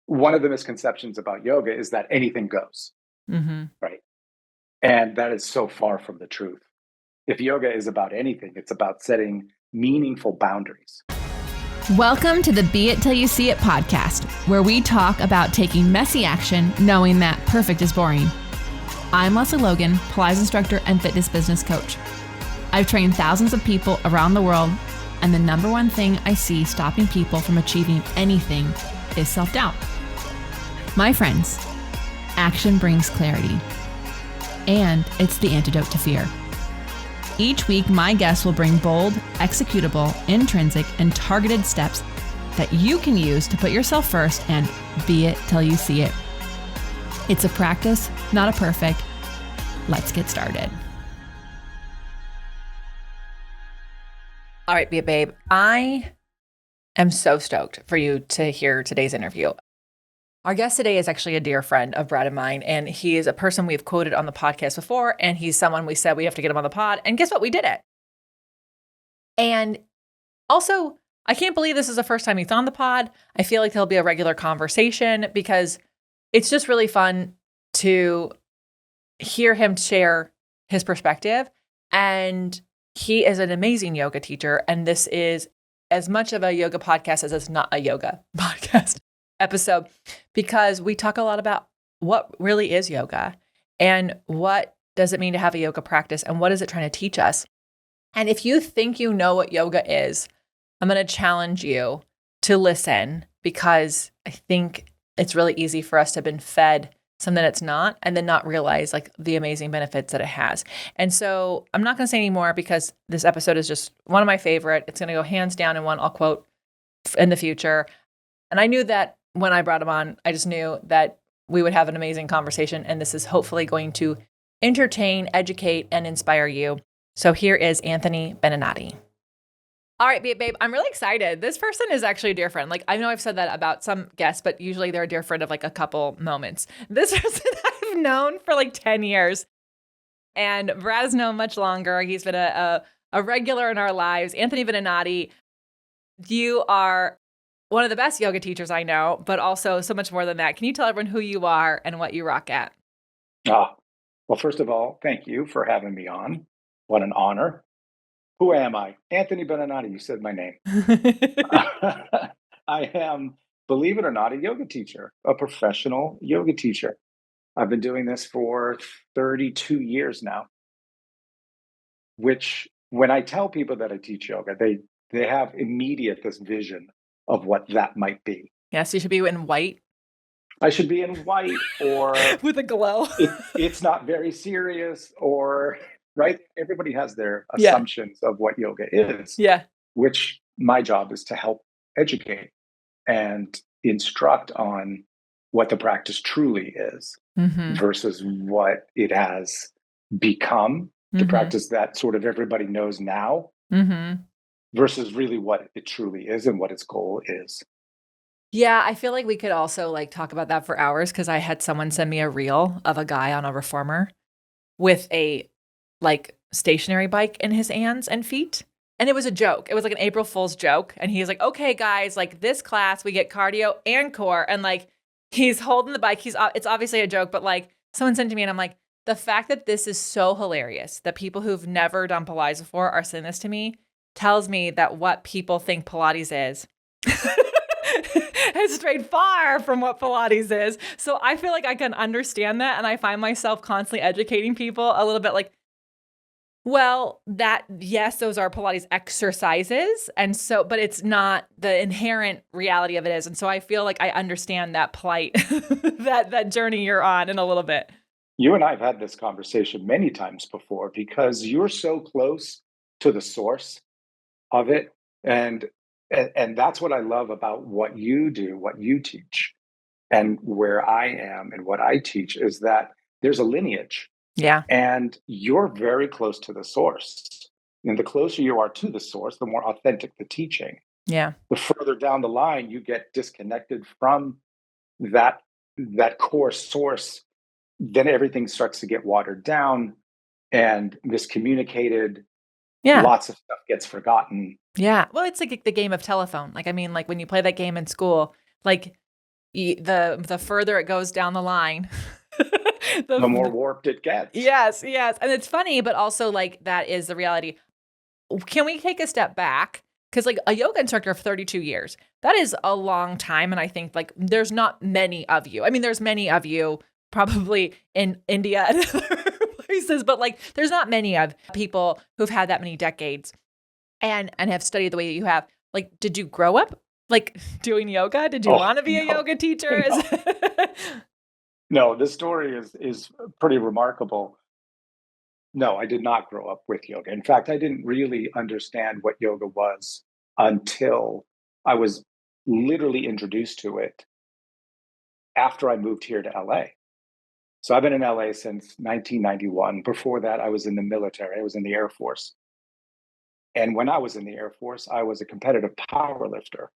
one of the misconceptions about yoga is that anything goes, Mm-hmm. right? And that is so far from the truth. If yoga is about anything, it's about setting meaningful boundaries. Welcome to the Be It Till You See It podcast, where we talk about taking messy action, knowing that perfect is boring. I'm Lesley Logan, Pilates instructor and fitness business coach. I've trained thousands of people around the world, and the number one thing I see stopping people from achieving anything is self-doubt. My friends, action brings clarity, and it's the antidote to fear. Each week, my guests will bring bold, executable, intrinsic, and targeted steps that you can use to put yourself first and be it till you see it. It's a practice, not a perfect. Let's get started. All right, Be It Babe. I am so stoked for you to hear today's interview. Our guest today is actually a dear friend of Brad and mine, and he is a person we've quoted on the podcast before, and he's someone we said we have to get him on the pod, and guess what? We did it. And also, I can't believe this is the first time he's on the pod. I feel like there'll be a regular conversation because it's just really fun to hear him share his perspective, and he is an amazing yoga teacher, and this is as much of a yoga podcast as it's not a yoga podcast episode, because we talk a lot about what really is yoga and what does it mean to have a yoga practice and what is it trying to teach us. And if you think you know what yoga is, I'm going to challenge you to listen, because I think it's really easy for us to have been fed something that's not and then not realize like the amazing benefits that it has. And so I'm not going to say any more because this episode is just one of my favorite. It's going to go hands down in one I'll quote in the future. And I knew that when I brought him on, I just knew that we would have an amazing conversation, and this is hopefully going to entertain, educate, and inspire you. So here is Anthony Benenati. All right, babe, I'm really excited. This person is actually a dear friend. Like, I know I've said that about some guests, but usually they're a dear friend of like a couple moments. This person I've known for like 10 years, and Brad has known much longer. He's been a regular in our lives. Anthony Benenati, you are one of the best yoga teachers I know, but also so much more than that. Can you tell everyone who you are and what you rock at? Well, first of all, thank you for having me on. What an honor. Who am I? Anthony Benenati, you said my name. I am, believe it or not, a yoga teacher, a professional yoga teacher. I've been doing this for 32 years now, which when I tell people that I teach yoga, they have immediate this vision of what that might be. Yes, you should be in white. I should be in white, or with a glow. It's not very serious, or right. Everybody has their assumptions of what yoga is. Yeah. Which my job is to help educate and instruct on what the practice truly is, versus what it has become, the practice that sort of everybody knows now, versus really what it truly is and what its goal is. Yeah, I feel like we could also like talk about that for hours, because I had someone send me a reel of a guy on a reformer with a like stationary bike in his hands and feet. And it was a joke. It was like an April Fool's joke. And he's like, okay, guys, like this class, we get cardio and core. And like, he's holding the bike. It's obviously a joke, but like someone sent to me and I'm like, the fact that this is so hilarious that people who've never done Pilates before are sending this to me tells me that what people think Pilates is has strayed far from what Pilates is. So I feel like I can understand that. And I find myself constantly educating people a little bit like, well, yes, those are Pilates exercises. And so, but it's not the inherent reality of it is. And so I feel like I understand that plight, that journey you're on in a little bit. You and I have had this conversation many times before, because you're so close to the source of it. And that's what I love about what you do, what you teach, and where I am and what I teach, is that there's a lineage. Yeah. And you're very close to the source. And the closer you are to the source, the more authentic the teaching. Yeah. The further down the line you get disconnected from that core source, then everything starts to get watered down and miscommunicated. Yeah. Lots of stuff gets forgotten. Yeah. Well, it's like the game of telephone. Like, I mean, like when you play that game in school, like the further it goes down the line, the more warped it gets. Yes. And it's funny, but also like that is the reality. Can we take a step back? Because like a yoga instructor of 32 years, that is a long time. And I think like there's not many of you. I mean, there's many of you probably in India and other places, but like there's not many of people who've had that many decades and have studied the way that you have. Like, did you grow up like doing yoga? Did you want to be a yoga teacher? No, this story is pretty remarkable. No, I did not grow up with yoga. In fact, I didn't really understand what yoga was until I was literally introduced to it after I moved here to LA. So I've been in LA since 1991. Before that, I was in the military. I was in the Air Force. And when I was in the Air Force, I was a competitive power lifter.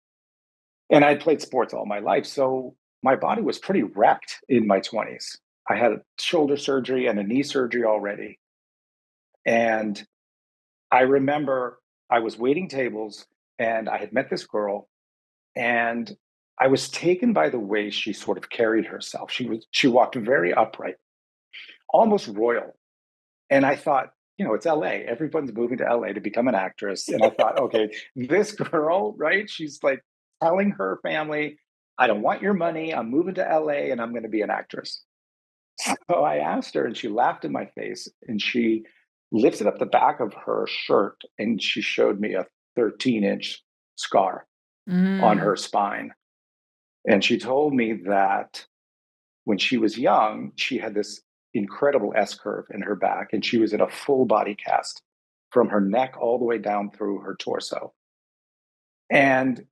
And I played sports all my life. So my body was pretty wrecked in my 20s. I had shoulder surgery and a knee surgery already. And I remember I was waiting tables and I had met this girl and I was taken by the way she sort of carried herself. She walked very upright, almost royal. And I thought, it's LA. Everyone's moving to LA to become an actress. And I thought, okay, this girl, right? She's like telling her family, I don't want your money. I'm moving to LA and I'm going to be an actress. So I asked her and she laughed in my face and she lifted up the back of her shirt and she showed me a 13-inch scar on her spine. And she told me that when she was young, she had this incredible S-curve in her back and she was in a full body cast from her neck all the way down through her torso. And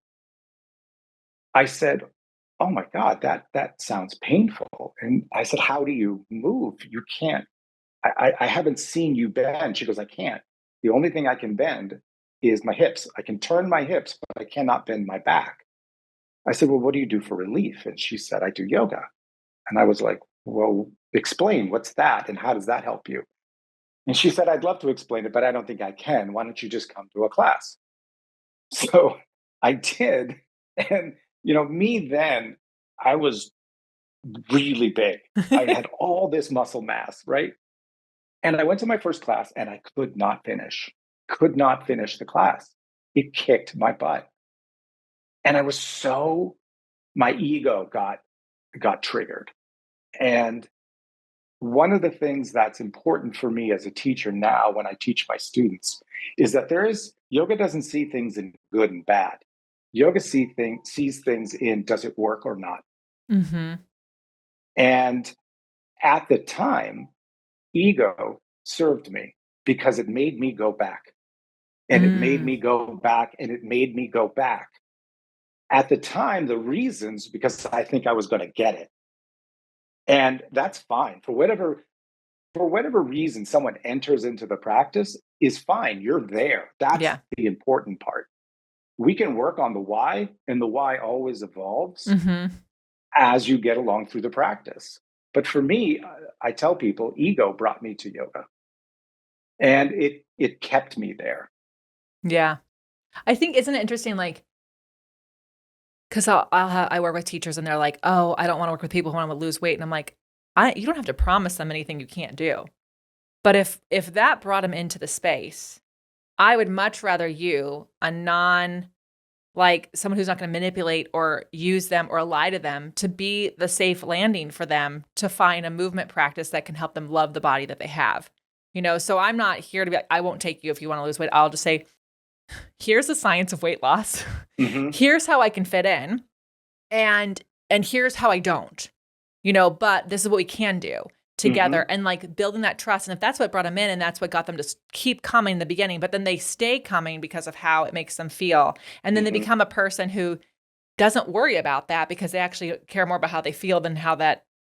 I said, oh my God, that sounds painful. And I said, how do you move? You can't. I haven't seen you bend. She goes, I can't. The only thing I can bend is my hips. I can turn my hips, but I cannot bend my back. I said, well, what do you do for relief? And she said, I do yoga. And I was like, well, explain, what's that? And how does that help you? And she said, I'd love to explain it, but I don't think I can. Why don't you just come to a class? So I did. And, me then, I was really big. I had all this muscle mass, right? And I went to my first class and I could not finish the class. It kicked my butt. And my ego got triggered. And one of the things that's important for me as a teacher now when I teach my students is that yoga doesn't see things in good and bad. Yoga sees things in does it work or not? Mm-hmm. And at the time, ego served me because it made me go back and it made me go back and it made me go back. At the time, the reasons, because I think I was going to get it. And that's fine. For whatever reason someone enters into the practice is fine. You're there. That's the important part. We can work on the why, and the why always evolves as you get along through the practice. But for me, I tell people, ego brought me to yoga. And it kept me there. Yeah. I think, isn't it interesting, like, because I work with teachers and they're like, oh, I don't want to work with people who want to lose weight. And I'm like, you don't have to promise them anything you can't do. But if that brought them into the space, I would much rather like someone who's not going to manipulate or use them or lie to them, to be the safe landing for them to find a movement practice that can help them love the body that they have. So I'm not here to be like, I won't take you if you want to lose weight. I'll just say, here's the science of weight loss. Mm-hmm. Here's how I can fit in. And here's how I don't, but this is what we can do together. Mm-hmm. And like building that trust. And if that's what brought them in and that's what got them to keep coming in the beginning, but then they stay coming because of how it makes them feel. And then they become a person who doesn't worry about that because they actually care more about how they feel than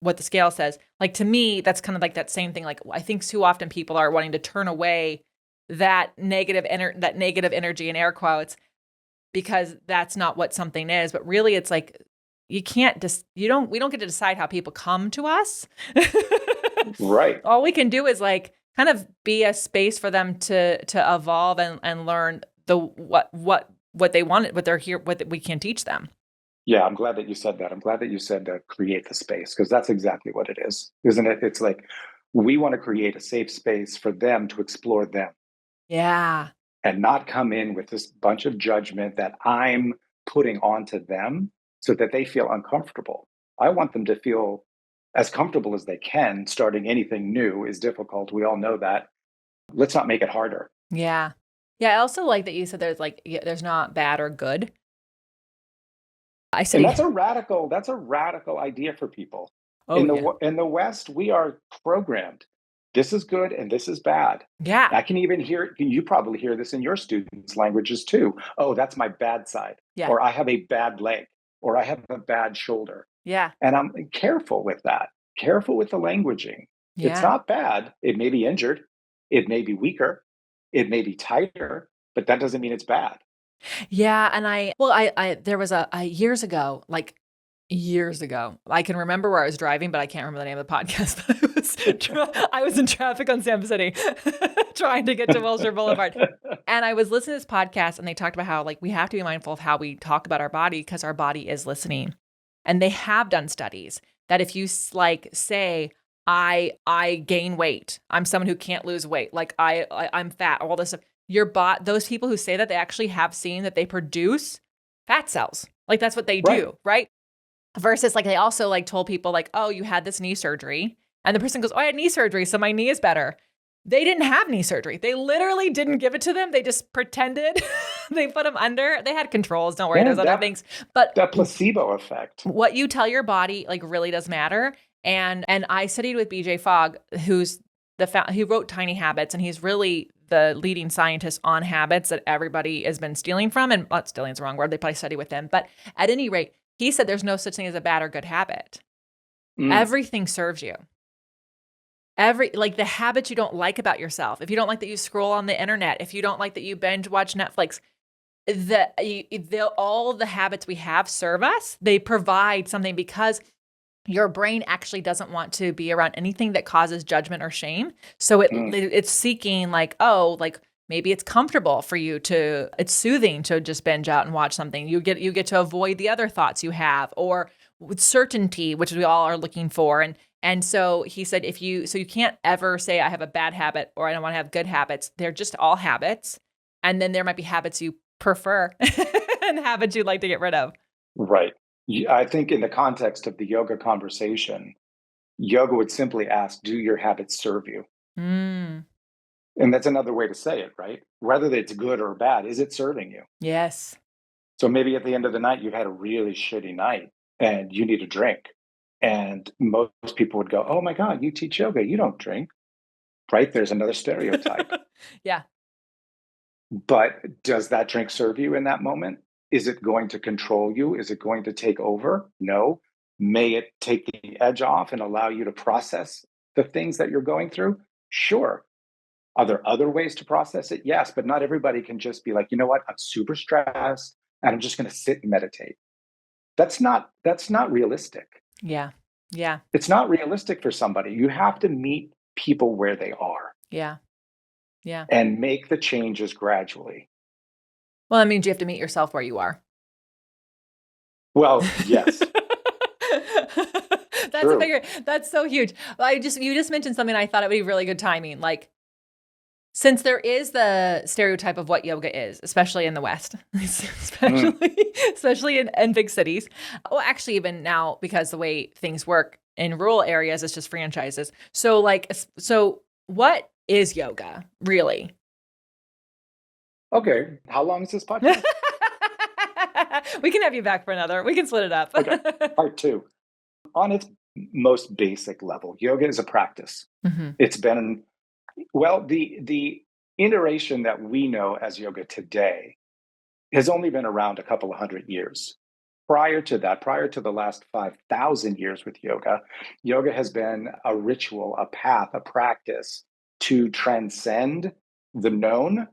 what the scale says. Like, to me, that's kind of like that same thing. Like, I think too often people are wanting to turn away that negative energy in air quotes because that's not what something is. But really, it's like we don't get to decide how people come to us. Right. All we can do is like kind of be a space for them to evolve and learn what they want, what they're here, what we can teach them. Yeah, I'm glad that you said that. I'm glad that you said to create the space, because that's exactly what it is, isn't it? It's like we want to create a safe space for them to explore them Yeah. and not come in with this bunch of judgment that I'm putting onto them so that they feel uncomfortable. I want them to feel as comfortable as they can. Starting anything new is difficult. We all know that. Let's not make it harder. Yeah. Yeah, I also like that you said there's like there's not bad or good. I And said, that's a radical idea for people. oh yeah. In the West, we are programmed. This is good and this is bad. Yeah. I can even hear, you probably hear this in your students' languages too. Oh, that's my bad side, Yeah. or I have a bad leg, or I have a bad shoulder. Yeah. And I'm careful with that, careful with the languaging. It's Yeah. not bad. It may be injured, it may be weaker, it may be tighter, but that doesn't mean it's bad. Yeah, and I there was a years ago, like years ago. I can remember where I was driving, but I can't remember the name of the podcast. I was in traffic on Sam City trying to get to Wilshire Boulevard. And I was listening to this podcast and they talked about how like we have to be mindful of how we talk about our body because our body is listening. And they have done studies that if you like say I gain weight, I'm someone who can't lose weight, like I'm fat, all this stuff. Those people who say that they actually have seen that they produce fat cells. Like that's what they do, right? Versus like they also like told people like, oh, you had this knee surgery. And the person goes, oh, I had knee surgery, so my knee is better. They didn't have knee surgery. They literally didn't give it to them. They just pretended. They put them under. They had controls. Don't worry, there's other things. But that placebo effect. what you tell your body like really does matter. And I studied with BJ Fogg, who's he wrote Tiny Habits, and he's really the leading scientist on habits that everybody has been stealing from. And not stealing is the wrong word. They probably study with him. But at any rate, he said there's no such thing as a bad or good habit. Everything serves you. Like the habits you don't like about yourself. If you don't like that you scroll on the internet, if you don't like that you binge watch Netflix, all the habits we have serve us. They provide something because your brain actually doesn't want to be around anything that causes judgment or shame. So it's seeking like, oh, like maybe it's comfortable for you it's soothing to just binge out and watch something. You get to avoid the other thoughts you have, or with certainty, which we all are looking for. And so he said, you can't ever say I have a bad habit or I don't want to have good habits. They're just all habits. And then there might be habits you prefer and habits you'd like to get rid of. Right. I think in the context of the yoga conversation, yoga would simply ask, do your habits serve you? And that's another way to say it, right? Whether it's good or bad, is it serving you? Yes. So maybe at the end of the night, you've had a really shitty night and you need a drink. And most people would go, oh my God, you teach yoga, you don't drink, right? There's another stereotype. Yeah. But does that drink serve you in that moment? Is it going to control you? Is it going to take over? No. May it take the edge off and allow you to process the things that you're going through? Sure. Are there other ways to process it? Yes, but not everybody can just be like, you know what? I'm super stressed and I'm just going to sit and meditate. That's not realistic. Yeah. Yeah. It's not realistic for somebody. You have to meet people where they are. Yeah. Yeah. And make the changes gradually. Well, that means you have to meet yourself where you are. Well, yes. That's so huge. You just mentioned something I thought it would be really good timing. Like, since there is the stereotype of what yoga is, especially in the West, especially in big cities. Well, actually, even now, because the way things work in rural areas, it's just franchises. So what is yoga really? Okay. How long is this podcast? We can have you back for another. We can split it up. Okay. Part 2. On its most basic level, yoga is a practice. Mm-hmm. It's been, well, the iteration that we know as yoga today has only been around a couple of 100 years. Prior to the last 5,000 years with yoga, yoga has been a ritual, a path, a practice to transcend the known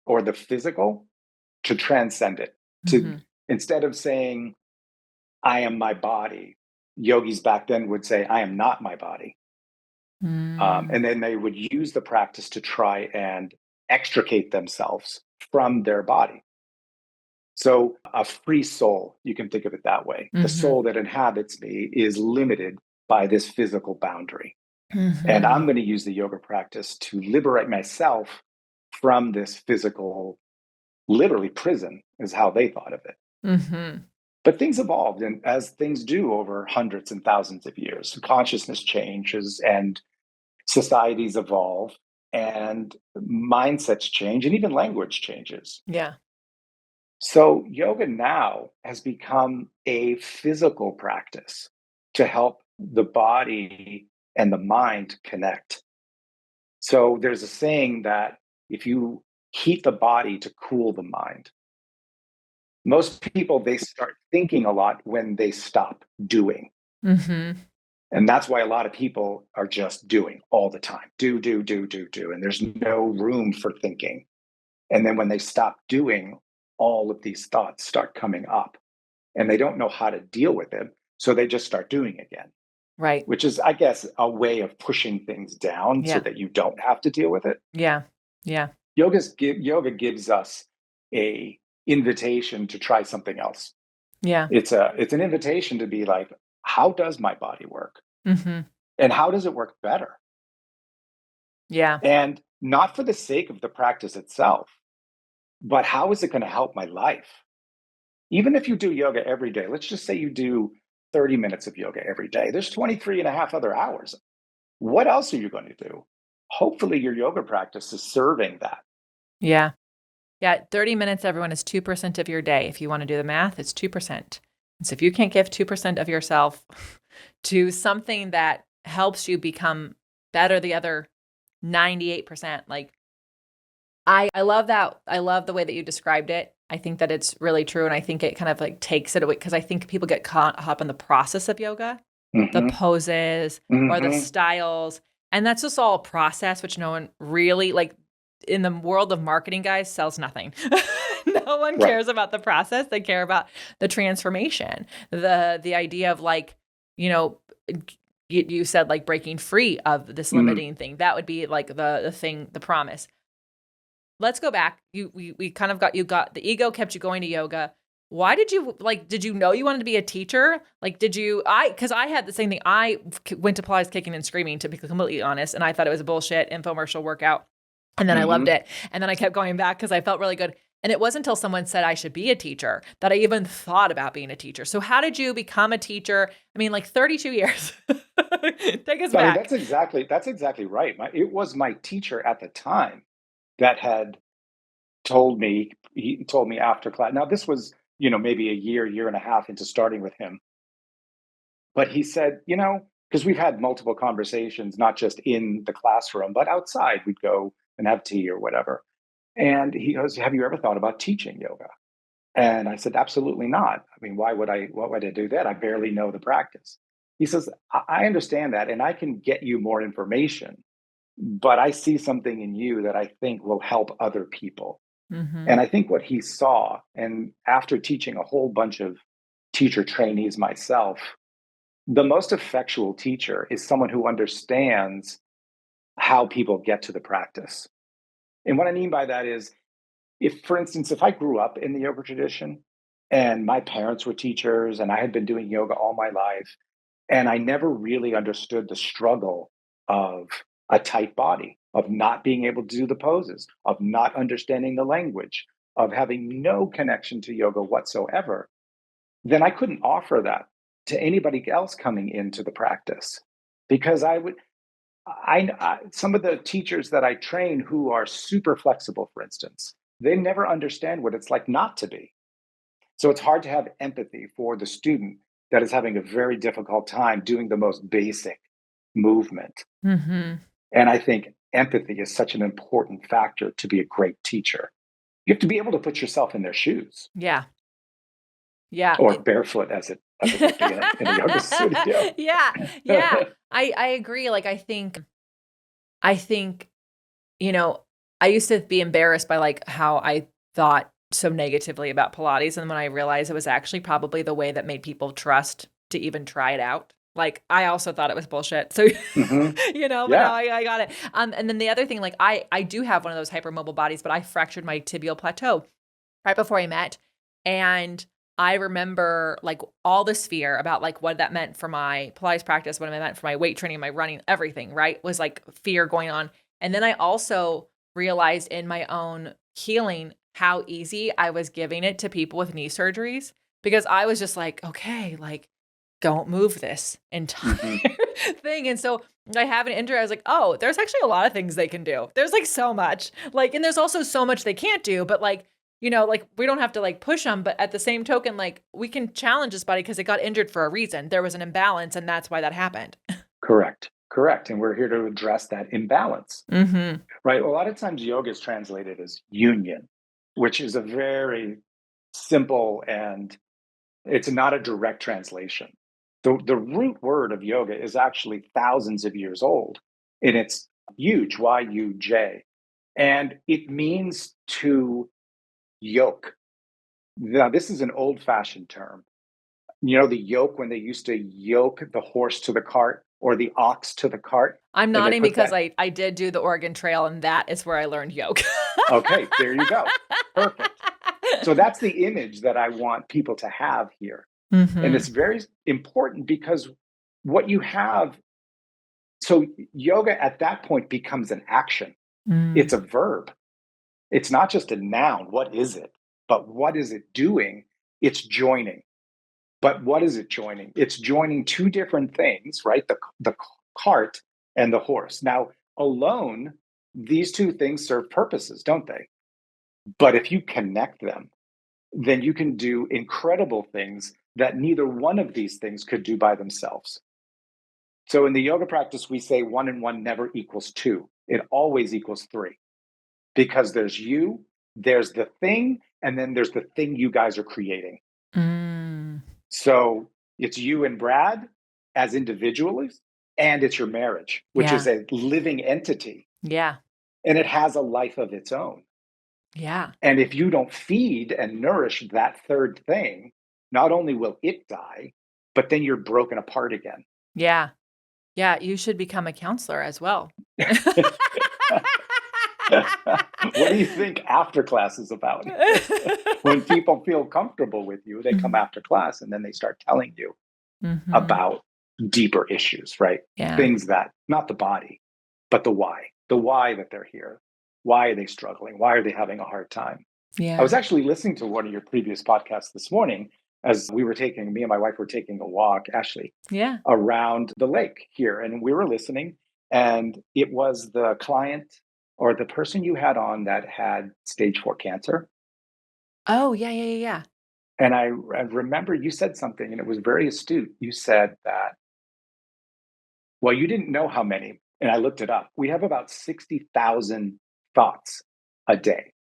or the physical, to transcend it. To instead of saying, I am my body, yogis back then would say, I am not my body. And then they would use the practice to try and extricate themselves from their body. So a free soul, you can think of it that way. The soul that inhabits me is limited by this physical boundary. And I'm going to use the yoga practice to liberate myself from this physical, literally prison, is how they thought of it. But things evolved, and as things do over hundreds and thousands of years, consciousness changes and societies evolve and mindsets change and even language changes. Yeah. So yoga now has become a physical practice to help the body and the mind connect. So there's a saying that if you heat the body to cool the mind, most people, they start thinking a lot when they stop doing. And that's why a lot of people are just doing all the time. Do. And there's no room for thinking. And then when they stop doing, all of these thoughts start coming up and they don't know how to deal with it. So they just start doing again. Right. Which is, I guess, a way of pushing things down so that you don't have to deal with it. Yeah. Yeah. Yoga gives us a invitation to try something else. Yeah. It's an invitation to be like, how does my body work? And how does it work better? Yeah. And not for the sake of the practice itself, but how is it going to help my life? Even if you do yoga every day, let's just say you do 30 minutes of yoga every day. There's 23 and a half other hours. What else are you going to do? Hopefully your yoga practice is serving that. Yeah. Yeah. 30 minutes, everyone, is 2% of your day. If you want to do the math, it's 2%. And so if you can't give 2% of yourself to something that helps you become better, the other 98%, like I love that. I love the way that you described it. I think that it's really true. And I think it kind of like takes it away, because I think people get caught up in the process of yoga, the poses or the styles. And that's just all a process, which no one really, like, in the world of marketing, guys, sells nothing. No one cares about the process. They care about the transformation, the idea of, like, you know, you said, like, breaking free of this limiting thing. That would be like the thing, the promise. Let's go back. We kind of got the ego kept you going to yoga. Why did you know you wanted to be a teacher? Like, because I had the same thing. I went to Pilates kicking and screaming, to be completely honest. And I thought it was a bullshit infomercial workout. And then I loved it. And then I kept going back because I felt really good. And it wasn't until someone said I should be a teacher that I even thought about being a teacher. So how did you become a teacher? I mean, like 32 years. Take us back. That's exactly right. It was my teacher at the time that had he told me after class. Now this was, maybe a year and a half into starting with him. But he said, because we've had multiple conversations, not just in the classroom, but outside, we'd go and have tea or whatever. And he goes, have you ever thought about teaching yoga? And I said, absolutely not. I mean, what would I do that? I barely know the practice. He says, I understand that, and I can get you more information, but I see something in you that I think will help other people. And I think what he saw, and after teaching a whole bunch of teacher trainees myself, the most effectual teacher is someone who understands how people get to the practice. And what I mean by that is, for instance, if I grew up in the yoga tradition and my parents were teachers and I had been doing yoga all my life, and I never really understood the struggle of a tight body, of not being able to do the poses, of not understanding the language, of having no connection to yoga whatsoever, then I couldn't offer that to anybody else coming into the practice. Because some of the teachers that I train who are super flexible, for instance, they never understand what it's like not to be. So it's hard to have empathy for the student that is having a very difficult time doing the most basic movement. And I think empathy is such an important factor to be a great teacher. You have to be able to put yourself in their shoes. Yeah. Or barefoot, as it would be in a yoga studio. Yeah. I agree. Like, I think, I used to be embarrassed by, like, how I thought so negatively about Pilates. And when I realized it was actually probably the way that made people trust to even try it out. Like, I also thought it was bullshit. So, but now I got it. And then the other thing, like, I do have one of those hypermobile bodies, but I fractured my tibial plateau right before I met. And I remember like all this fear about like what that meant for my Pilates practice, what it meant for my weight training, my running, everything, right? Was like fear going on. And then I also realized in my own healing how easy I was giving it to people with knee surgeries, because I was just like, okay, like don't move this entire thing. And so I have an injury. I was like, oh, there's actually a lot of things they can do. There's like so much, like, and there's also so much they can't do, but like, like we don't have to like push them, but at the same token, like we can challenge this body because it got injured for a reason. There was an imbalance and that's why that happened. Correct. And we're here to address that imbalance, right? A lot of times yoga is translated as union, which is a very simple, and it's not a direct translation. The root word of yoga is actually thousands of years old, and it's yuj, Y-U-J, and it means to yoke. Now, this is an old-fashioned term. The yoke, when they used to yoke the horse to the cart or the ox to the cart. I'm And they nodding put because that, I did do the Oregon Trail, and that is where I learned yoke. okay, there you go. Perfect. So that's the image that I want people to have here. And it's very important because what you have, so yoga at that point becomes an action. It's a verb. It's not just a noun. What is it? But what is it doing? It's joining. But what is it joining? It's joining two different things, right? The cart and the horse. Now, alone, these two things serve purposes, don't they? But if you connect them, then you can do incredible things that neither one of these things could do by themselves. So in the yoga practice, we say 1 and 1 never equals 2. It always equals 3, because there's you, there's the thing, and then there's the thing you guys are creating. So it's you and Brad as individuals, and it's your marriage, which is a living entity. Yeah. And it has a life of its own. Yeah. And if you don't feed and nourish that third thing, not only will it die, but then you're broken apart again. Yeah. Yeah. You should become a counselor as well. What do you think after class is about? When people feel comfortable with you, they come after class and then they start telling you about deeper issues, right? Yeah. Things that, not the body, but the why that they're here. Why are they struggling? Why are they having a hard time? Yeah. I was actually listening to one of your previous podcasts this morning as me and my wife were taking a walk, Ashley, around the lake here. And we were listening, and it was the client or the person you had on that had stage 4 cancer. Oh, yeah. And I remember you said something, and it was very astute. You said that, well, you didn't know how many, and I looked it up. We have about 60,000 thoughts a day.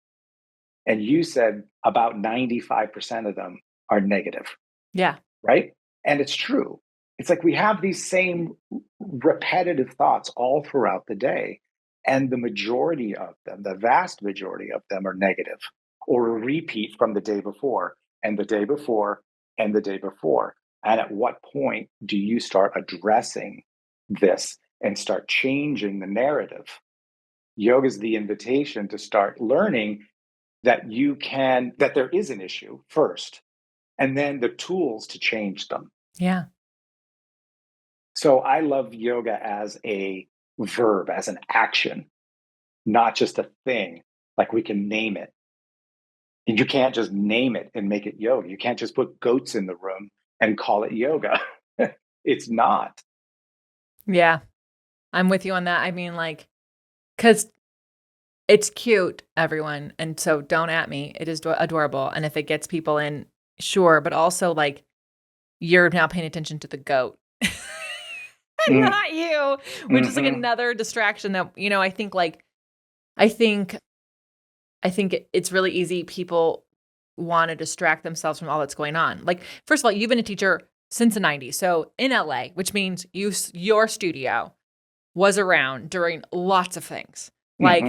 And you said about 95% of them are negative. Yeah. Right? And it's true. It's like we have these same repetitive thoughts all throughout the day. And the majority of them, the vast majority of them, are negative or a repeat from the day before and the day before and the day before. And at what point do you start addressing this and start changing the narrative? Yoga is the invitation to start learning that that there is an issue first, and then the tools to change them. Yeah. So I love yoga as a verb, as an action, not just a thing. Like we can name it. And you can't just name it and make it yoga. You can't just put goats in the room and call it yoga. It's not. Yeah. I'm with you on that. I mean, like, because it's cute, everyone. And so don't at me. It is adorable. And if it gets people in, sure. But also, like, you're now paying attention to the goat. Not you, which is like another distraction that, I think it's really easy. People want to distract themselves from all that's going on. Like, first of all, you've been a teacher since the 90s. So in LA, which means your studio was around during lots of things. Like,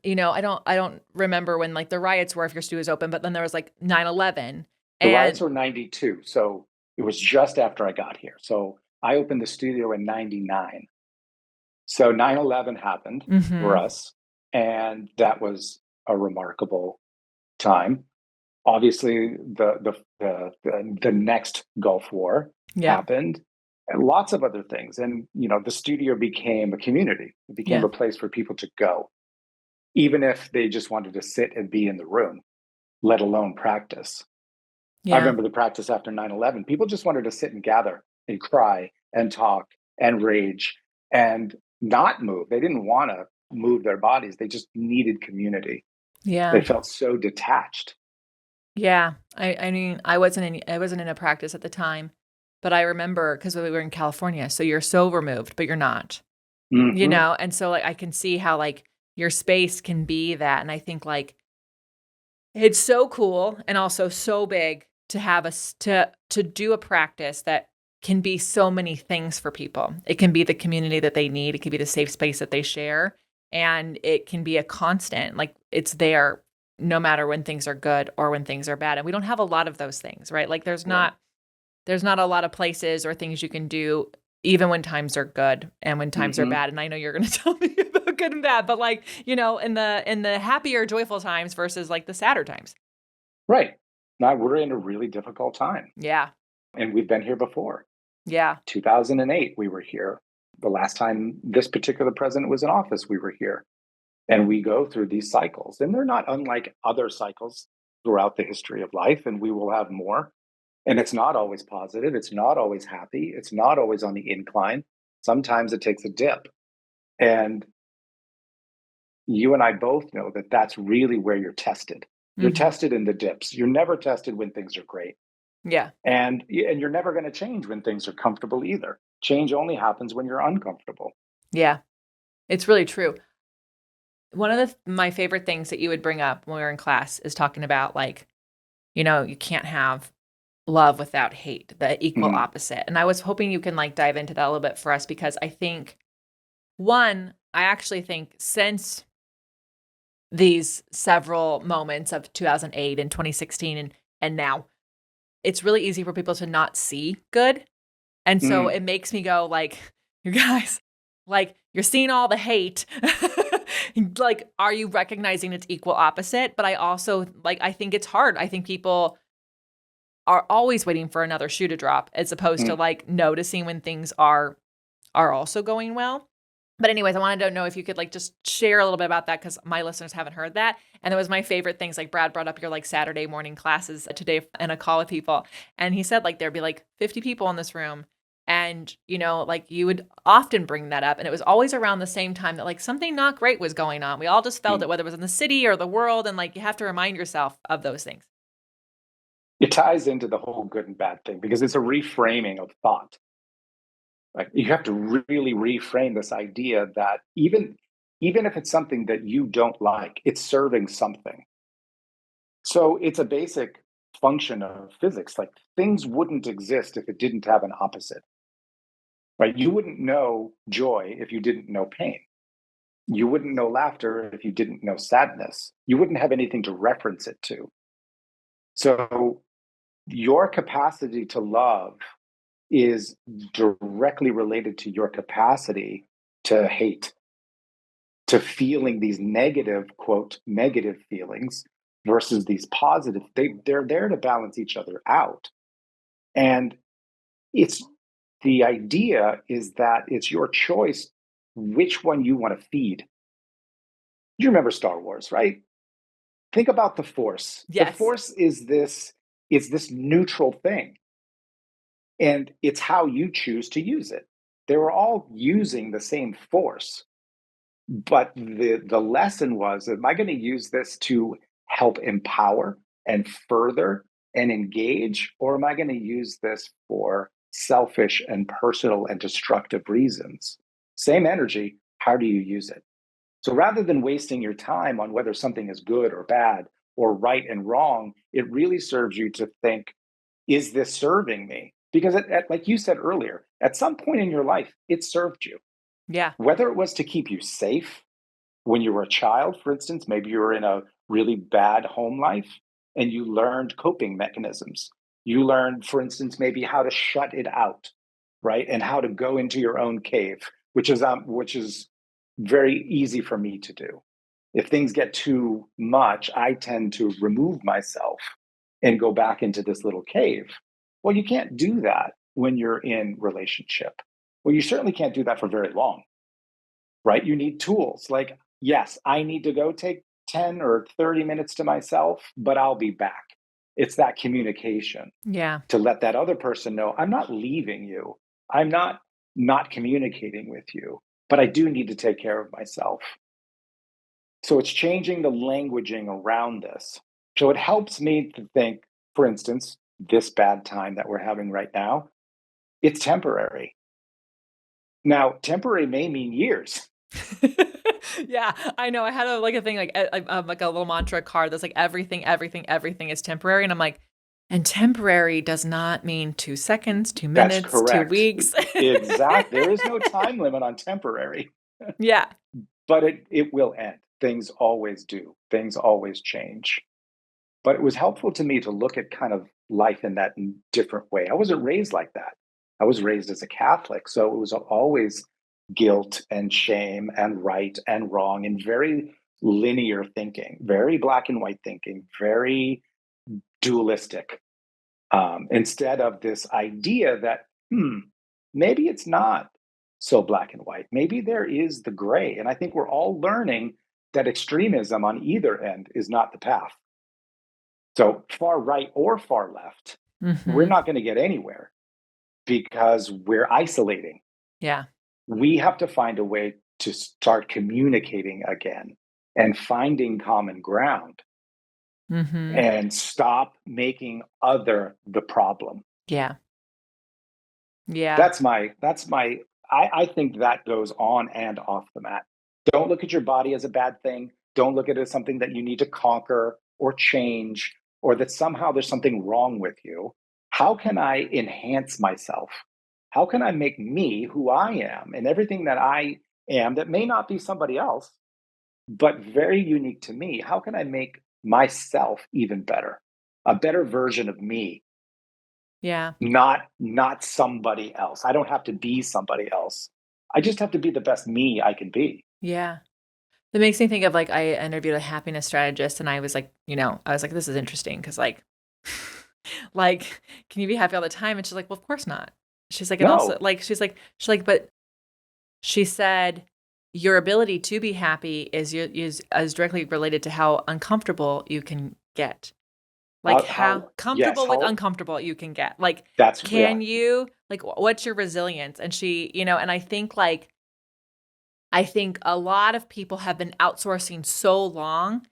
I don't remember when like the riots were, if your studio was open, but then there was like 9/11. The riots were 92. So it was just after I got here. So I opened the studio in 99. So 9/11 happened for us, and that was a remarkable time. Obviously, the next Gulf War Yeah. happened, and lots of other things. And the studio became a community. It became Yeah. a place for people to go, even if they just wanted to sit and be in the room, let alone practice. I Yeah. remember the practice after 9/11. People just wanted to sit and gather and cry and talk and rage and not move. They didn't want to move their bodies. They just needed community. Yeah. They felt so detached. Yeah. I mean, I wasn't in a practice at the time, but I remember because we were in California, so you're so removed, but you're not. Hmm. And so like I can see how like your space can be that. And I think like it's so cool and also so big to have us to do a practice that can be so many things for people. It can be the community that they need, it can be the safe space that they share, and it can be a constant. Like it's there no matter when things are good or when things are bad. And we don't have a lot of those things, right? Like Right. there's not a lot of places or things you can do even when times are good and when times are Hmm. bad. And I know you're going to tell me about good and bad, but like, in the happier, joyful times versus like the sadder times. Right. Now we're in a really difficult time, Yeah. and we've been here before. Yeah. 2008, we were here. The last time this particular president was in office, we were here. And we go through these cycles, and they're not unlike other cycles throughout the history of life, and we will have more. And it's not always positive. It's not always happy. It's not always on the incline. Sometimes it takes a dip. And you and I both know that that's really where you're tested. You're Mhm. tested in the dips. You're never tested when things are great. Yeah. And you're never going to change when things are comfortable either. Change only happens when you're uncomfortable. Yeah. It's really true. One of my favorite things that you would bring up when we were in class is talking about like, you can't have love without hate, the equal Mm, opposite. And I was hoping you can like dive into that a little bit for us because I think I actually think since these several moments of 2008 and 2016 and now, it's really easy for people to not see good. And so mm, it makes me go like, "You guys, like, you're seeing all the hate. Like, are you recognizing its equal opposite?" But I also like, I think it's hard. I think people are always waiting for another shoe to drop as opposed to, mm. like, noticing when things are also going well. But anyways, I wanted to know if you could, like, just share a little bit about that because my listeners haven't heard that, and it was my favorite things, like, Brad brought up your, like, Saturday morning classes today in a call with people, and he said, like, there'd be, like, 50 people in this room, and, like, you would often bring that up, and it was always around the same time that, like, something not great was going on. We all just felt Mm. it, whether it was in the city or the world, and, like, you have to remind yourself of those things. It ties into the whole good and bad thing because it's a reframing of thought. Like you have to really reframe this idea that even if it's something that you don't like, it's serving something. So it's a basic function of physics. Like things wouldn't exist if it didn't have an opposite, right? You wouldn't know joy if you didn't know pain. You wouldn't know laughter if you didn't know sadness. You wouldn't have anything to reference it to. So your capacity to love is directly related to your capacity to hate, to feeling these negative, quote, negative feelings versus these positive. They're there to balance each other out. And it's the idea is that it's your choice which one you want to feed. You remember Star Wars, right? Think about the Force. The Yes. Force is this neutral thing, and it's how you choose to use it. They were all using the same force, but the lesson was, am I going to use this to help empower and further and engage, or am I going to use this for selfish and personal and destructive reasons? Same energy, how do you use it? So rather than wasting your time on whether something is good or bad or right and wrong, it really serves you to think, is this serving me? Because like you said earlier, at some point in your life, it served you. Yeah. Whether it was to keep you safe when you were a child, for instance, maybe you were in a really bad home life and you learned coping mechanisms. You learned, for instance, maybe how to shut it out, right? And how to go into your own cave, which is very easy for me to do. If things get too much, I tend to remove myself. and go back into this little cave. Well, you can't do that when you're in relationship. Well, you certainly can't do that for very long, right? You need tools. Like, yes, I need to go take 10 or 30 minutes to myself, but I'll be back. It's that communication Yeah. to let that other person know, I'm not leaving you. I'm not communicating with you, but I do need to take care of myself. So it's changing the languaging around this. So it helps me to think, for instance, this bad time that we're having right now, it's temporary. Now, temporary may mean years. Yeah, I know. I had a thing like a little mantra card that's like everything is temporary, and I'm like, and temporary does not mean 2 seconds, 2 That's minutes, 2 correct. weeks. Exactly. There is no time limit on temporary, Yeah. but it will end. Things always do. Things always change. But it was helpful to me to look at kind of life in that different way. I wasn't raised like that. I was raised as a Catholic, so it was always guilt and shame and right and wrong and very linear thinking, very black and white thinking, very dualistic. Instead of this idea that, maybe it's not so black and white. Maybe there is the gray. And I think we're all learning that extremism on either end is not the path. So far right or far left, we're Mhm. not going to get anywhere because we're isolating. Yeah. We have to find a way to start communicating again and finding common ground Mhm. and stop making other the problem. Yeah. Yeah. That's my, I think that goes on and off the mat. Don't look at your body as a bad thing. Don't look at it as something that you need to conquer or change or that somehow there's something wrong with you. How can I enhance myself? How can I make me who I am and everything that I am that may not be somebody else, but very unique to me? How can I make myself even better? A better version of me, Yeah. not somebody else. I don't have to be somebody else. I just have to be the best me I can be. Yeah. That makes me think of like I interviewed a happiness strategist and I was like, I was like, this is interesting because like like, can you be happy all the time? And she's like, well, of course not. She's like, and also No. like but she said your ability to be happy is directly related to how uncomfortable you can get. Like how Yes, comfortable with how uncomfortable you can get. Like, yeah. can you like what's your resilience? And she, and I think a lot of people have been outsourcing so long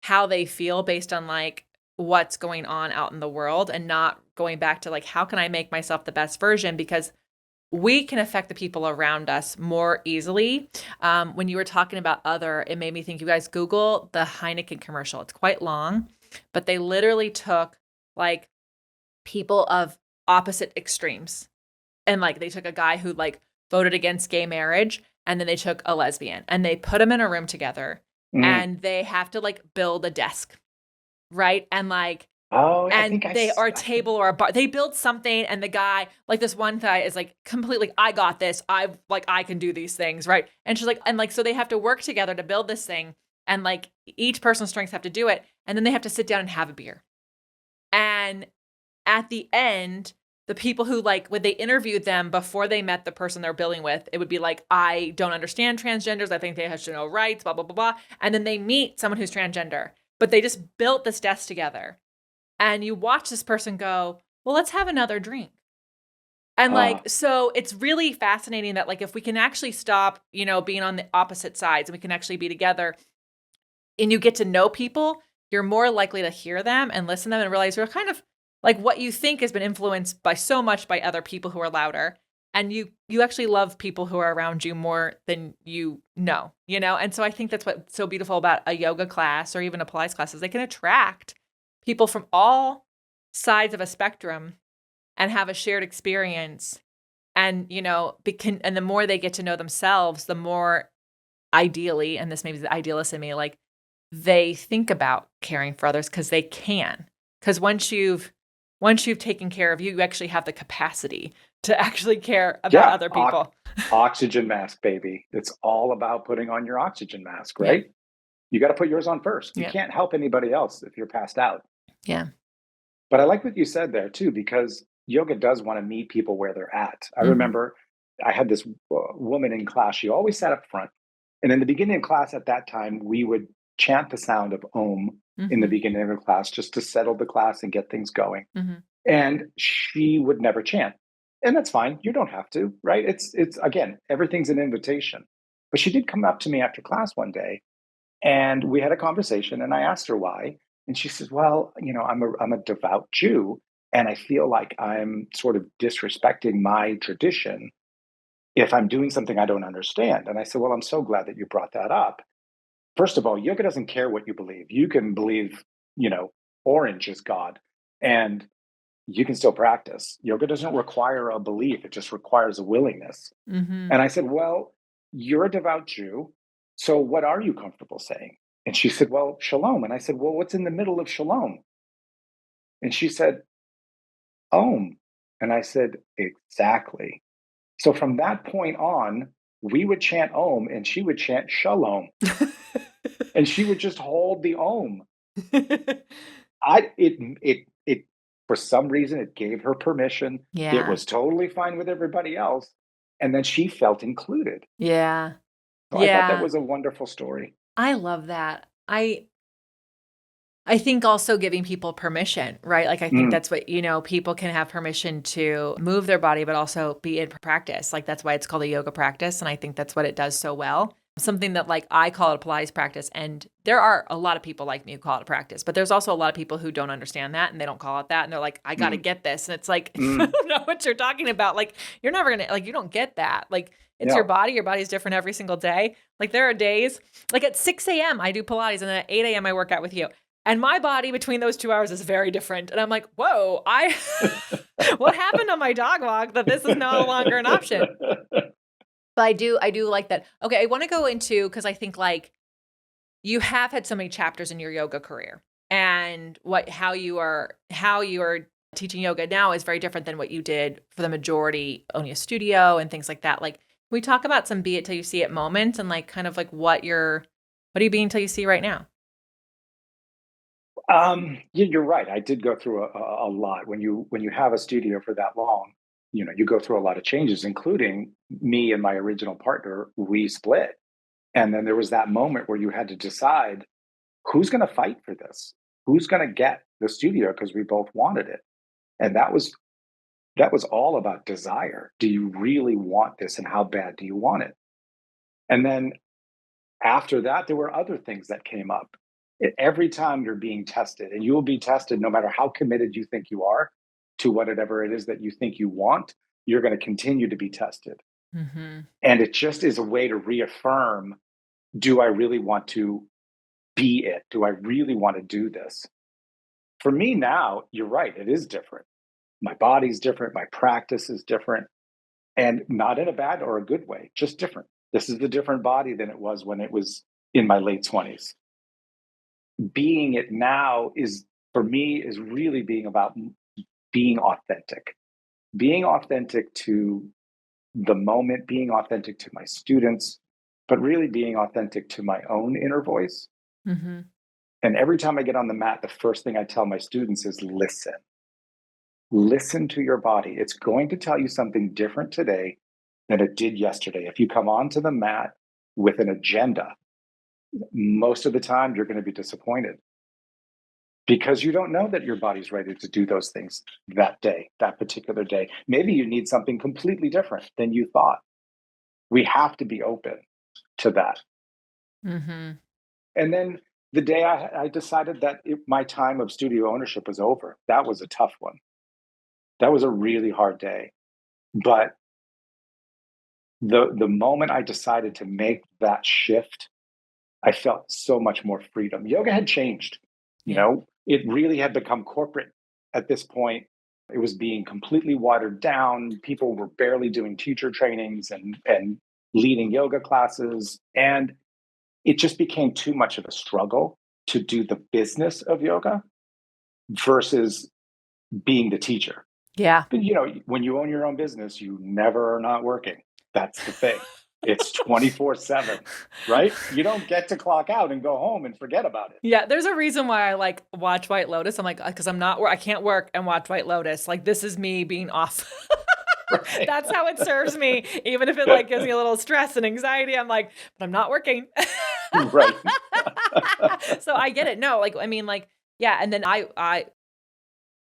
how they feel based on like what's going on out in the world and not going back to like how can I make myself the best version because we can affect the people around us more easily. When you were talking about other, it made me think you guys Google the Heineken commercial. It's quite long, but they literally took like people of opposite extremes. And like they took a guy who like voted against gay marriage and then they took a lesbian and they put them in a room together Mm. and they have to like build a desk, right? And like Oh, I and think they or a I think table or a bar. They build something and the guy, like this one guy is like completely, I got this. I can do these things, right? And she's like, and like so they have to work together to build this thing. And like each person's strengths have to do it. And then they have to sit down and have a beer. And at the end, the people who like when they interviewed them before they met the person they're building with, it would be like, I don't understand transgenders. I think they have to know rights, blah, blah, blah, blah. And then they meet someone who's transgender, but they just built this desk together. And you watch this person go, well, let's have another drink. And uh, like, so it's really fascinating that like, if we can actually stop, being on the opposite sides and we can actually be together and you get to know people, you're more likely to hear them and listen to them and realize you're kind of like what you think has been influenced by so much by other people who are louder. And you actually love people who are around you more than you know? And so I think that's what's so beautiful about a yoga class or even a Pilates class is they can attract people from all sides of a spectrum and have a shared experience. And, and the more they get to know themselves, the more ideally, and this maybe is the idealist in me, like they think about caring for others because they can. Because once you've taken care of you, you actually have the capacity to actually care about yeah, other people. oxygen mask, baby. It's all about putting on your oxygen mask, Yeah. right? You got to put yours on first. You Yeah. can't help anybody else if you're passed out. Yeah. But I like what you said there too, because yoga does want to meet people where they're at. I Mhm. remember I had this woman in class. She always sat up front. And in the beginning of class at that time, we would chant the sound of Om in the Mhm. beginning of the class just to settle the class and get things going. Mhm. And she would never chant. And that's fine. You don't have to, right? It's again, everything's an invitation. But she did come up to me after class one day and we had a conversation and I asked her why. And she says, well, I'm a devout Jew and I feel like I'm sort of disrespecting my tradition if I'm doing something I don't understand. And I said, well, I'm so glad that you brought that up. First of all, yoga doesn't care what you believe. You can believe, you know, orange is God and you can still practice. Yoga doesn't require a belief, it just requires a willingness. Mhm. And I said, well, you're a devout Jew. So what are you comfortable saying? And she said, well, shalom. And I said, well, what's in the middle of shalom? And she said, Om. And I said, exactly. So from that point on, we would chant Om and she would chant Shalom. And she would just hold the Om. It for some reason it gave her permission. It Yeah. was totally fine with everybody else. And then she felt included. Yeah. So I thought that Yeah. was a wonderful story. I love that. I think also giving people permission, right? Like, I think Mm, that's what, people can have permission to move their body, but also be in practice. Like, that's why it's called a yoga practice. And I think that's what it does so well. Something that, like, I call it a Pilates practice. And there are a lot of people like me who call it a practice, but there's also a lot of people who don't understand that and they don't call it that. And they're like, I got to mm, get this. And it's like, I mm. don't know what you're talking about. Like, you're never going to, like, you don't get that. Like, it's your No. body. Your body's different every single day. Like, there are days, like at 6 a.m., I do Pilates, and then at 8 a.m., I work out with you. And my body between those 2 hours is very different. And I'm like, whoa, what happened on my dog walk that this is no longer an option? But I do like that. Okay, I want to go into, because I think, like, you have had so many chapters in your yoga career, and how you are teaching yoga now is very different than what you did for the majority owning a studio and things like that. Like, can we talk about some be it till you see it moments, and like kind of like what are you being till you see right now? You're right. I did go through a lot. When you have a studio for that long, you go through a lot of changes, including me and my original partner. We split, and then there was that moment where you had to decide who's going to fight for this, who's going to get the studio because we both wanted it, and that was all about desire. Do you really want this, and how bad do you want it? And then after that, there were other things that came up. Every time you're being tested, and you will be tested no matter how committed you think you are to whatever it is that you think you want, you're going to continue to be tested. Mhm. And it just is a way to reaffirm, do I really want to be it? Do I really want to do this? For me now, you're right, it is different. My body's different, my practice is different, and not in a bad or a good way, just different. This is a different body than it was when it was in my late 20s. Being it now is, for me, is really being about being authentic to the moment, being authentic to my students, but really being authentic to my own inner voice. Mhm. And every time I get on the mat, the first thing I tell my students is listen to your body. It's going to tell you something different today than it did yesterday. If you come onto the mat with an agenda, most of the time you're going to be disappointed because you don't know that your body's ready to do those things that day, that particular day. Maybe you need something completely different than you thought. We have to be open to that. Mhm. And then the day I decided that my time of studio ownership was over, that was a tough one. That was a really hard day. But the moment I decided to make that shift, I felt so much more freedom. Yoga had changed. Yeah. It really had become corporate at this point. It was being completely watered down. People were barely doing teacher trainings and leading yoga classes. And it just became too much of a struggle to do the business of yoga versus being the teacher. Yeah. But when you own your own business, you never are not working. That's the thing. It's 24/7, right? You don't get to clock out and go home and forget about it. Yeah, there's a reason why I like watch White Lotus. I'm like, because I can't work and watch White Lotus. Like this is me being off. Right. That's how it serves me. Even if it like gives me a little stress and anxiety, I'm like, but I'm not working. Right. So I get it. No, like I mean, like, yeah. And then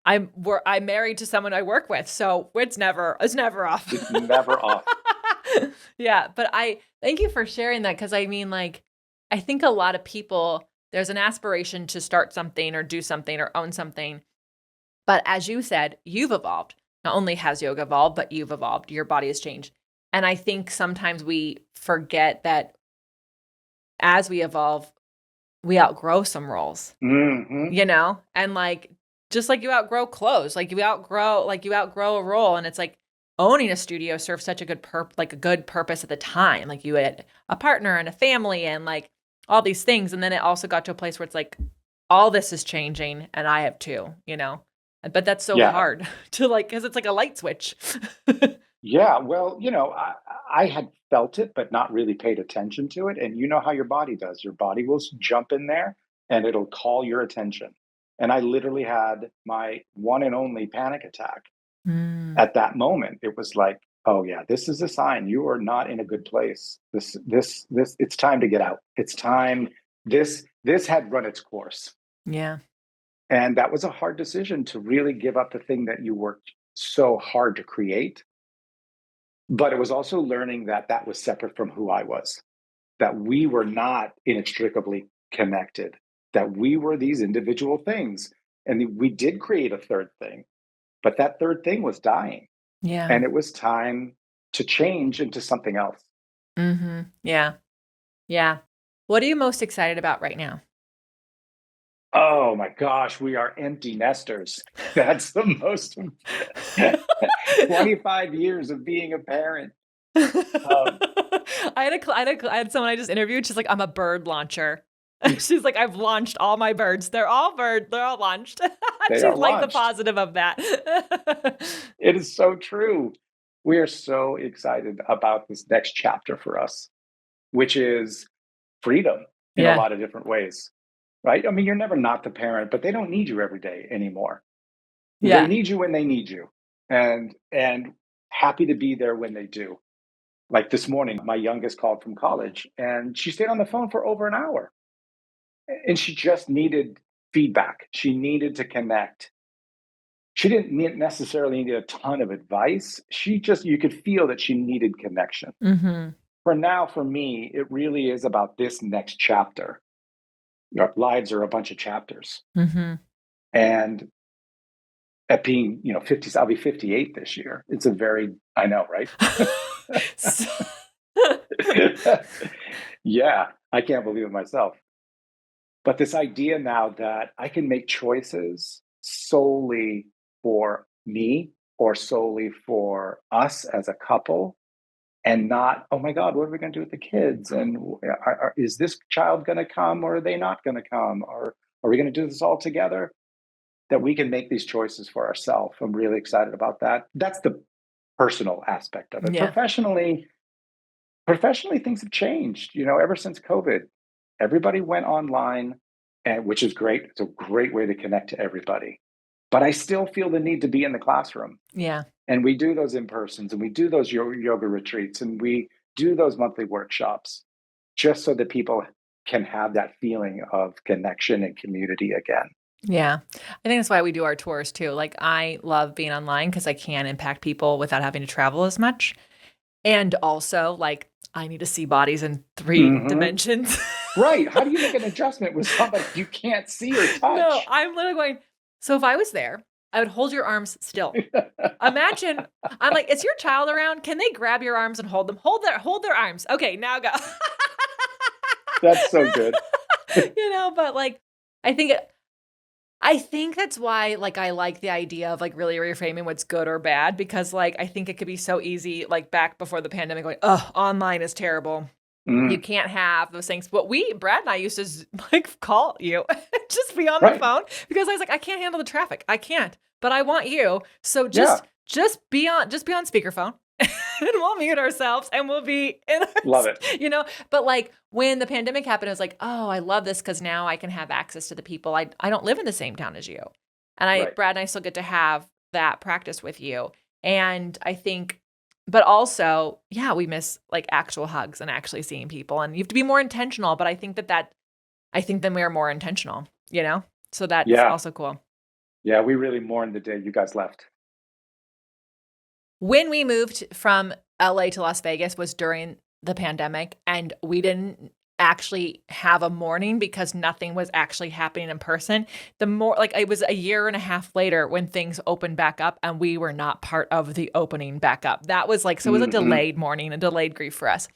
I'm married to someone I work with, so it's never off. It's never off. Yeah, but I thank you for sharing that because I mean, like, I think a lot of people there's an aspiration to start something or do something or own something, but as you said, you've evolved. Not only has yoga evolved, but you've evolved. Your body has changed, and I think sometimes we forget that as we evolve, we outgrow some roles. Mm-hmm. You know, and like just like you outgrow clothes, like you outgrow a role, and it's like owning a studio serves such a good purpose at the time. Like you had a partner and a family and like all these things, and then it also got to a place where it's like all this is changing, and I have too. You know, but that's so hard to like because it's like a light switch. Yeah. Well, I had felt it, but not really paid attention to it. And you know how your body does. Your body will jump in there and it'll call your attention. And I literally had my one and only panic attack at that moment. It was like, oh yeah, this is a sign you are not in a good place. This, it's time to get out. It's time. This had run its course. Yeah. And that was a hard decision to really give up the thing that you worked so hard to create. But it was also learning that that was separate from who I was, that we were not inextricably connected, that we were these individual things. And we did create a third thing, but that third thing was dying. Yeah. And it was time to change into something else. Mm-hmm. Yeah. Yeah. What are you most excited about right now? Oh my gosh, we are empty nesters. That's the most 25 years of being a parent. I had someone I just interviewed. She's like, I'm a bird launcher. She's like, I've launched all my birds. They're all launched. She's like launched. The positive of that. It is so true. We are so excited about this next chapter for us, which is freedom in a lot of different ways, right? I mean, you're never not the parent, but they don't need you every day anymore. Yeah. They need you when they need you, and happy to be there when they do. Like this morning, my youngest called from college and she stayed on the phone for over an hour. And she just needed feedback. She needed to connect. She didn't necessarily need a ton of advice. You could feel that she needed connection. Mm-hmm. For me, it really is about this next chapter. Our lives are a bunch of chapters. Mm-hmm. And at being, 50, I'll be 58 this year. It's I know, right? Yeah, I can't believe it myself. But this idea now that I can make choices solely for me or solely for us as a couple and not, oh my God, what are we going to do with the kids? And is this child going to come or are they not going to come? Or are we going to do this all together? That we can make these choices for ourselves. I'm really excited about that. That's the personal aspect of it. Yeah. Professionally, things have changed. Ever since COVID, everybody went online, which is great. It's a great way to connect to everybody. But I still feel the need to be in the classroom. Yeah. And we do those in-persons, and we do those yoga retreats, and we do those monthly workshops, just so that people can have that feeling of connection and community again. Yeah. I think that's why we do our tours too. Like I love being online because I can impact people without having to travel as much. And also like I need to see bodies in 3 dimensions. Right. How do you make an adjustment with somebody you can't see or touch? No, I'm literally going, so if I was there, I would hold your arms still. Imagine, I'm like, is your child around? Can they grab your arms and hold them? Hold their arms. Okay, now go. That's so good. But like, I think that's why, like, I like the idea of, like, really reframing what's good or bad, because, like, I think it could be so easy, like, back before the pandemic, going, oh, online is terrible. You can't have those things. But Brad and I used to, like, call you, just be on the phone, because I was like, I can't handle the traffic. I can't, but I want you. So just be on speakerphone. and we'll mute ourselves and we'll be in Love it. But like when the pandemic happened, I was like, oh, I love this because now I can have access to the people. I don't live in the same town as you. And Right. Brad and I still get to have that practice with you. And I think, but also, yeah, we miss like actual hugs and actually seeing people. And you have to be more intentional. But I think I think then we are more intentional, So that's Yeah. also cool. Yeah. We really mourned the day you guys left. When we moved from LA to Las Vegas was during the pandemic, and we didn't actually have a mourning because nothing was actually happening in person. The more like it was a year and a half later when things opened back up and we were not part of the opening back up. That was like, so it was a delayed mourning, a delayed grief for us.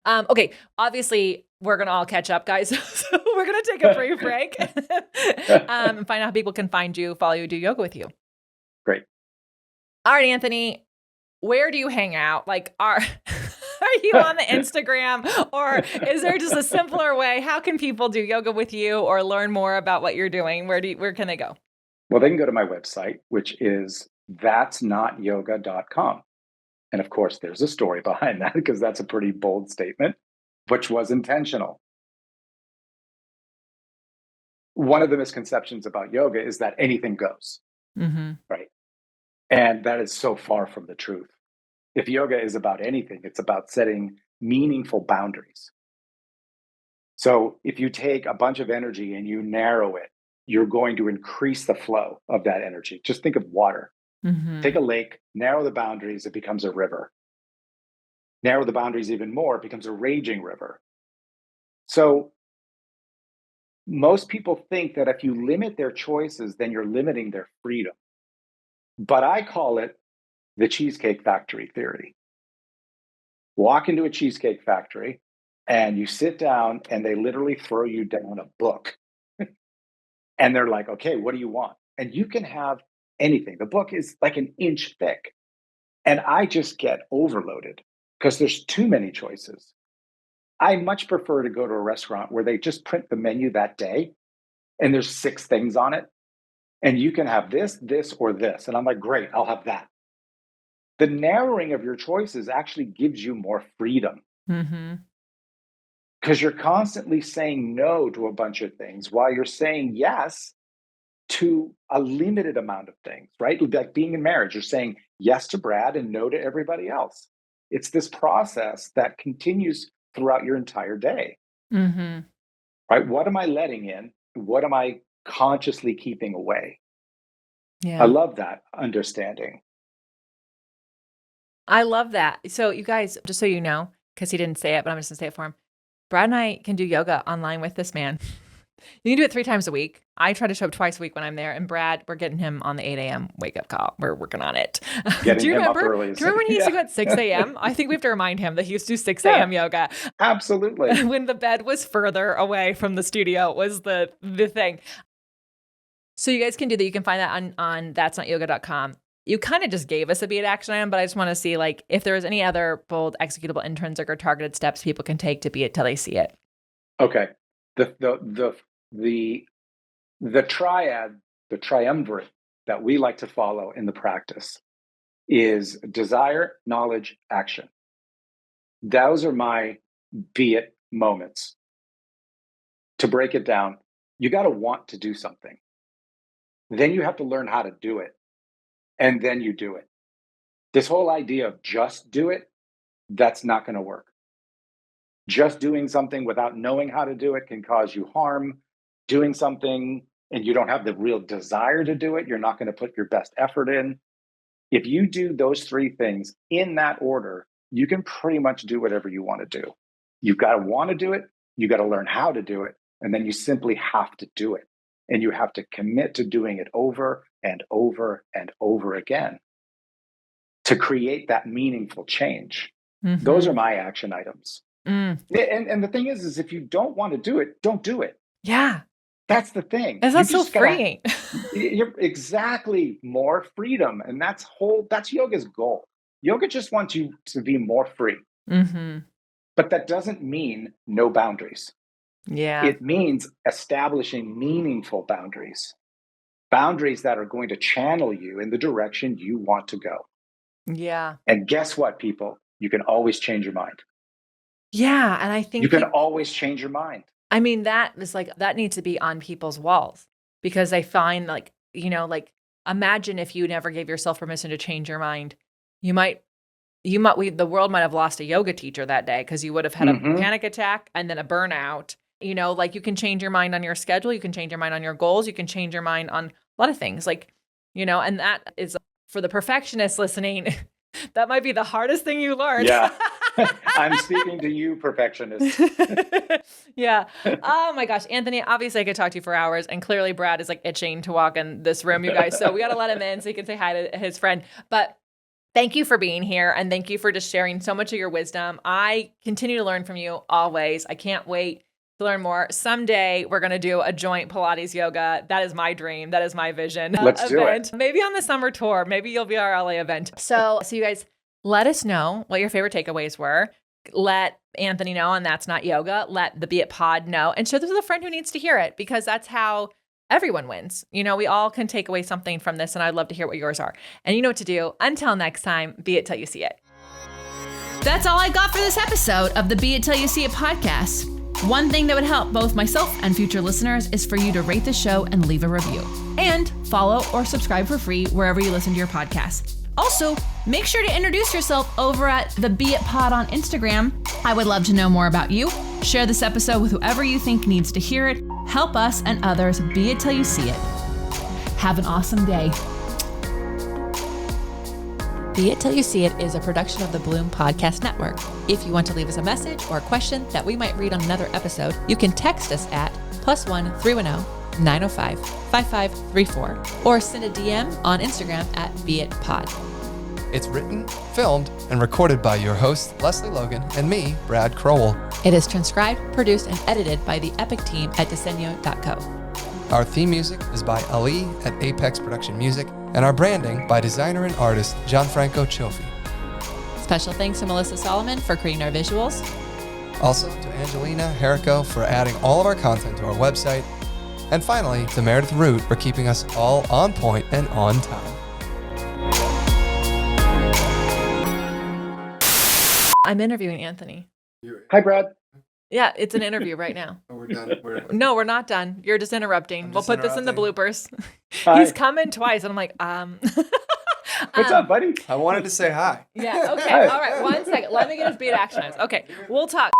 Okay, obviously we're going to all catch up, guys. So we're going to take a brief break and find out how people can find you, follow you, do yoga with you. Great. All right, Anthony, where do you hang out? Like, are you on the Instagram, or is there just a simpler way? How can people do yoga with you or learn more about what you're doing? Where can they go? Well, they can go to my website, which is that'snotyoga.com. And of course, there's a story behind that because that's a pretty bold statement, which was intentional. One of the misconceptions about yoga is that anything goes, right? And that is so far from the truth. If yoga is about anything, it's about setting meaningful boundaries. So if you take a bunch of energy and you narrow it, you're going to increase the flow of that energy. Just think of water. Take a lake, narrow the boundaries, it becomes a river. Narrow the boundaries even more, it becomes a raging river. So most people think that if you limit their choices, then you're limiting their freedom. But I call it the Cheesecake Factory theory. Walk into a cheesecake factory and you sit down and they literally throw you down a book. And they're like, okay, what do you want? And you can have anything. The book is like an inch thick. And I just get overloaded because there's too many choices. I much prefer to go to a restaurant where they just print the menu that day and there's 6 things on it. And you can have this, this, or this. And I'm like, great, I'll have that. The narrowing of your choices actually gives you more freedom because you're constantly saying no to a bunch of things while you're saying yes to a limited amount of things, right? Like being in marriage, you're saying yes to Brad and no to everybody else. It's this process that continues throughout your entire day, right? What am I letting in? What am I consciously keeping away? Yeah. I love that understanding. I love that. So you guys, just so you know, because he didn't say it, but I'm just going to say it for him. Brad and I can do yoga online with this man. You can do it 3 times a week. I try to show up twice a week when I'm there. And Brad, we're getting him on the 8 a.m. wake up call. We're working on it. Getting him up early. Do you remember when he used to go at 6 a.m.? I think we have to remind him that he used to do 6 a.m. yoga. Absolutely. When the bed was further away from the studio was the thing. So you guys can do that. You can find that on that'snotyoga.com. You kind of just gave us a beit action item, but I just want to see like if there's any other bold, executable, intrinsic, or targeted steps people can take to be it till they see it. Okay. The triad, the triumvirate that we like to follow in the practice is desire, knowledge, action. Those are my beit moments. To break it down, you got to want to do something. Then you have to learn how to do it. And then you do it. This whole idea of just do it, that's not going to work. Just doing something without knowing how to do it can cause you harm. Doing something and you don't have the real desire to do it, you're not going to put your best effort in. If you do those 3 things in that order, you can pretty much do whatever you want to do. You've got to want to do it, you got to learn how to do it, and then you simply have to do it. And you have to commit to doing it over and over and over again to create that meaningful change. Those are my action items. And the thing is if you don't want to do it, don't do it. Yeah. That's the thing. And that's so freeing. You're exactly more freedom. And that's yoga's goal. Yoga just wants you to be more free. But that doesn't mean no boundaries. Yeah. It means establishing meaningful boundaries that are going to channel you in the direction you want to go. Yeah. And guess what, people? You can always change your mind. Yeah. And I think you can always change your mind. I mean, that is like, that needs to be on people's walls, because I find like, imagine if you never gave yourself permission to change your mind. The world might have lost a yoga teacher that day, because you would have had a panic attack and then a burnout. Like, you can change your mind on your schedule. You can change your mind on your goals. You can change your mind on a lot of things, and that is, for the perfectionists listening, that might be the hardest thing you learn. Yeah. I'm speaking to you, perfectionists. Yeah. Oh my gosh. Anthony, obviously I could talk to you for hours, and clearly Brad is like itching to walk in this room, you guys. So we got to let him in so he can say hi to his friend. But thank you for being here, and thank you for just sharing so much of your wisdom. I continue to learn from you always. I can't wait to learn more. Someday we're going to do a joint Pilates yoga. That is my dream. That is my vision. Let's do it. Maybe on the summer tour. Maybe you'll be our LA event. So you guys, let us know what your favorite takeaways were. Let Anthony know, and that's not yoga. Let the Beit Pod know, and share this with a friend who needs to hear it, because that's how everyone wins. We all can take away something from this, and I'd love to hear what yours are. And you know what to do. Until next time, be it till you see it. That's all I got for this episode of the Be It Till You See It podcast. One thing that would help both myself and future listeners is for you to rate the show and leave a review. And follow or subscribe for free wherever you listen to your podcast. Also, make sure to introduce yourself over at the Be It Pod on Instagram. I would love to know more about you. Share this episode with whoever you think needs to hear it. Help us and others be it till you see it. Have an awesome day. Be It Till You See It is a production of the Bloom Podcast Network. If you want to leave us a message or a question that we might read on another episode, you can text us at +1 310 905 5534 or send a DM on Instagram at BeItPod. It's written, filmed, and recorded by your host, Lesley Logan, and me, Brad Crowell. It is transcribed, produced, and edited by the Epic team at Diseño.co. Our theme music is by Ali at Apex Production Music, and our branding by designer and artist Gianfranco Cioffi. Special thanks to Melissa Solomon for creating our visuals. Also to Angelina Herrico for adding all of our content to our website. And finally, to Meredith Root for keeping us all on point and on time. I'm interviewing Anthony. Hi, Brad. Yeah, it's an interview right now. Oh, we're done. No, we're not done. You're just interrupting. We'll put this in the bloopers. Hi. He's coming twice, and I'm like, What's up, buddy? I wanted to say hi. Yeah, okay. Hi. All right, 1 second. Let me get his beat action. Okay, we'll talk.